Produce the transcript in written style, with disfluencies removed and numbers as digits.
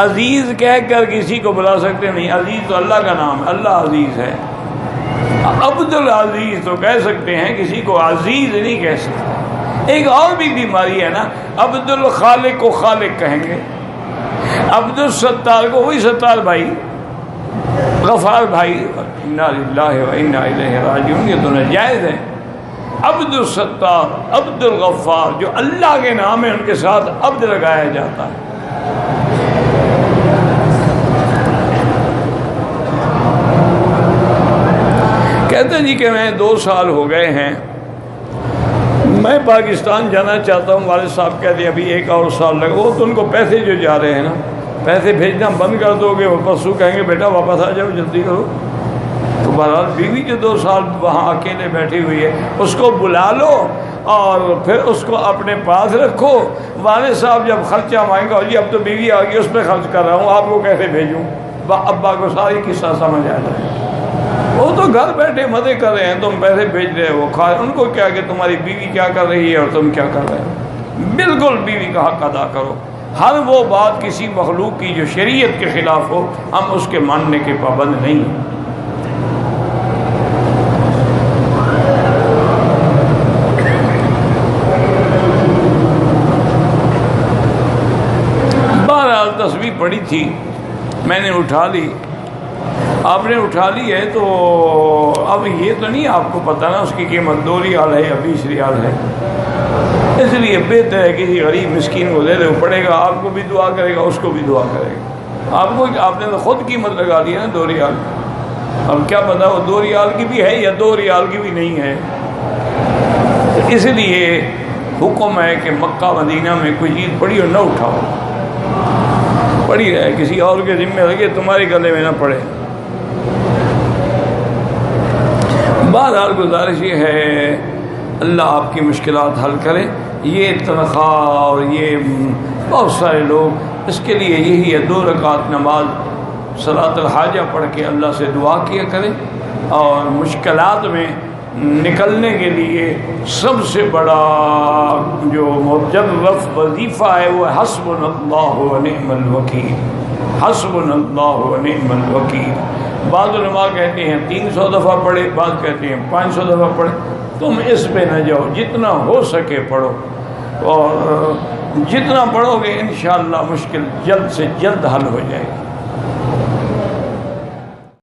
अजीज़ कह कर किसी को बुला सकते नहीं, अजीज़ तो अल्लाह का नाम है, अल्लाह अजीज़ है। अब्दुल अजीज़ तो कह सकते हैं, किसी को अजीज़ नहीं कह सकते। एक और भी बीमारी है ना, अब्दुल खालिक को खालिक कहेंगे, अब्दुल सत्तार को वही सत्तार भाई, गफ़ार भाई। इन्ना लिल्लाहि व इन्ना इलैहि राजिऊन, ये तो नाजायज़ है। अब्दुल सत्तार, अब्दुल गफ़ार, जो अल्लाह के नाम है उनके साथ अब्द लगाया जाता है। कहते हैं जी कि मैं 2 साल हो गए हैं, मैं पाकिस्तान जाना चाहता हूँ। वालिद साहब कहते हैं अभी 1 और साल लगा। वो तो उनको पैसे जो जा रहे हैं ना, पैसे भेजना बंद कर दोगे, वो परसों कहेंगे बेटा वापस आ जाओ, जल्दी करो। तो बहरहाल बीवी जो 2 साल वहाँ अकेले बैठी हुई है, उसको बुला लो और फिर उसको अपने पास रखो। वालिद साहब जब खर्चा मांगेगा, जी अब तो बीवी आ गई, उस पर खर्च कर रहा हूँ, आपको कैसे भेजूँ? अब्बा को सारी किस्सा समझ आ जाए। वो तो घर बैठे मज़े कर रहे हैं, तुम पैसे भेज रहे हो, खा, उनको क्या कि तुम्हारी बीवी क्या कर रही है और तुम क्या कर रहे हो। बिल्कुल बीवी का हक अदा करो। हर वो बात किसी मखलूक की जो शरीयत के ख़िलाफ़ हो, हम उसके मानने के पाबंद नहीं हैं। बहरहाल तस्वीर पड़ी थी, मैंने उठा ली, आपने उठा ली है, तो अब ये तो नहीं आपको पता ना उसकी कीमत 2 रियाल है या 20 रियाल है। इसलिए बेहतर है किसी गरीब मिस्कीन को दे दे, पड़ेगा, आपको भी दुआ करेगा, उसको भी दुआ करेगा। आपने तो ख़ुद कीमत लगा दी है ना 2 रियाल। अब क्या पता वो 2 रियाल की भी है या 2 रियाल की भी नहीं है। तो इसलिए हुक्म है कि मक्का मदीना में कोई चीज़ पड़ी और न उठाओ, पड़ी रहे, किसी और के ज़िम्मे लगे, तुम्हारे गले में ना पड़े। बहरहाल गुजारिश ये है, अल्लाह आपकी मुश्किलात हल करे। ये तनख्वाह और ये बहुत सारे लोग, इसके लिए यही है 2 रकात नमाज सलातुल हाजा पढ़ के अल्लाह से दुआ किया करें। और मुश्किलात में निकलने के लिए सबसे बड़ा जो मुजर्रफ वजीफ़ा है वो हस्बुनल्लाहु व निअमल वकील, हस्बुनल्लाहु व निअमल वकील। बाद उलमा कहते हैं 300 दफ़ा पढ़े, बाद कहते हैं 500 दफ़ा पढ़े। तुम इस पे न जाओ, जितना हो सके पढ़ो, और जितना पढ़ोगे इंशाअल्लाह मुश्किल जल्द से जल्द हल हो जाएगी।